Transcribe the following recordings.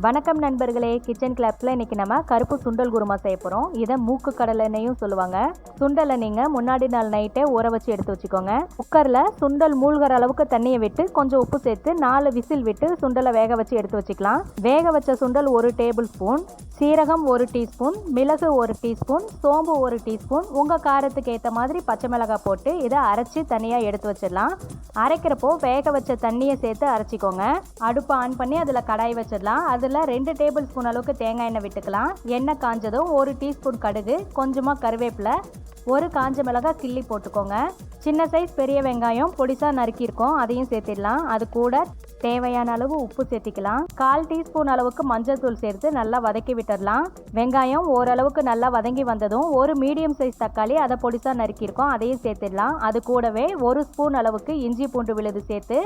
வணக்கம் நண்பர்களே, கிச்சன் கிளப்ல இன்னைக்கு நம்ம கருப்பு சுண்டல் குருமா செய்ய போகிறோம். இதை மூக்கு கடலைன்னையும் சொல்லுவாங்க. சுண்டலை நீங்கள் முன்னாடி நாள் நைட்டே ஊற வச்சு எடுத்து வச்சுக்கோங்க. குக்கரில் சுண்டல் மூழ்கிற அளவுக்கு தண்ணியை விட்டு கொஞ்சம் உப்பு சேர்த்து 4 விசில் விட்டு சுண்டலை வேக வச்சு எடுத்து வச்சுக்கலாம். வேக வச்ச சுண்டல் 1 டேபிள் ஸ்பூன், சீரகம் 1 டீஸ்பூன், மிளகு 1 டீஸ்பூன், சோம்பு 1 டீஸ்பூன், உங்கள் காரத்துக்கு ஏற்ற மாதிரி பச்சை மிளகாய் போட்டு இதை அரைச்சி தனியாக எடுத்து வச்சிடலாம். அரைக்கிறப்போ வேக வச்ச தண்ணியை சேர்த்து அரைச்சிக்கோங்க. அடுப்பை ஆன் பண்ணி அதில் கடாய் வச்சிடலாம். அதில் 2 டேபிள் ஸ்பூன் அளவுக்கு தேங்காய் எண்ணெய் விட்டுக்கலாம். எண்ணெய் காஞ்சதும் 1 டீஸ்பூன் கடுகு, கொஞ்சமாக கருவேப்பிலை, 1 காஞ்ச மிளகாய் கிள்ளி போட்டுக்கோங்க. சின்ன சைஸ் பெரிய வெங்காயம் பொடிசாக நறுக்கியிருக்கோம், அதையும் சேர்த்திடலாம். அது கூட தேவையான அளவு உப்பு சேர்த்திக்கலாம். 1/4 டீஸ்பூன் அளவுக்கு மஞ்சள் தூள் சேர்த்து நல்லா வதக்கி விட்டுடலாம். வெங்காயம் ஓரளவுக்கு நல்லா வதங்கி வந்ததும் 1 மீடியம் சைஸ் தக்காளி அதை பொடிசாக நறுக்கியிருக்கோம், அதையும் சேர்த்திடலாம். அது கூடவே 1 ஸ்பூன் அளவுக்கு இஞ்சி பூண்டு விழுது சேர்த்து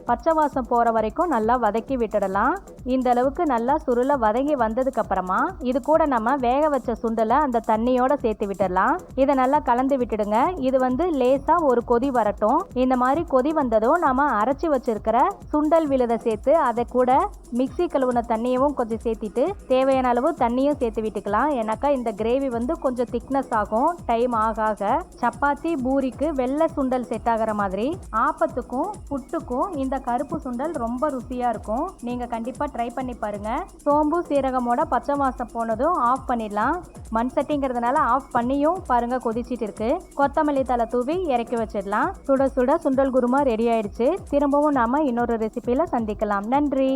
பச்சை வாசம் போகிற வரைக்கும் நல்லா வதக்கி விட்டுடலாம். இந்த அளவுக்கு நல்லா சுருள வதங்கி வந்ததுக்கு அப்புறமா இது கூட நம்ம வேக வச்ச சுண்டலை அந்த தண்ணியோட சேர்த்து விட்டுடலாம். இதை நல்லா கலந்து விட்டுடுங்க. இது லேசா ஒரு கொதி வரட்டும். இந்த மாதிரி கொதி வந்ததும் நம்ம அரைச்சி வச்சிருக்கிற சுண்டல் விழுதை சேர்த்து அதை கூட மிக்சி கழுவுன தண்ணியவும் கொஞ்சம் சேர்த்திட்டு தேவையான அளவு தண்ணியும் சேர்த்து விட்டுக்கலாம். ஏன்னாக்கா இந்த கிரேவி கொஞ்சம் திக்னஸ் ஆகும். டைம் ஆக ஆக சப்பாத்தி பூரிக்கு வெள்ளை சுண்டல் செட் ஆகிற மாதிரி ஆப்பத்துக்கும் புட்டுக்கும் இந்த கருப்பு சுண்டல் ரொம்ப ருசியா இருக்கும். நீங்க கண்டிப்பா ட்ரை பண்ணி பாருங்க. சோம்பு சீரகமோட பச்சை வாசம் போனதும் ஆஃப் பண்ணிடலாம். மண் சட்டிங்கிறதுனால ஆஃப் பண்ணியும் பாருங்க கொதிச்சிட்டு இருக்கு. கொத்தமல்லி தலை தூவி இறக்கி வச்சிடலாம். சுட சுட சுண்டல் குருமா ரெடி ஆயிடுச்சு. திரும்பவும் நாம இன்னொரு ரெசிபியில சந்திக்கலாம். நன்றி.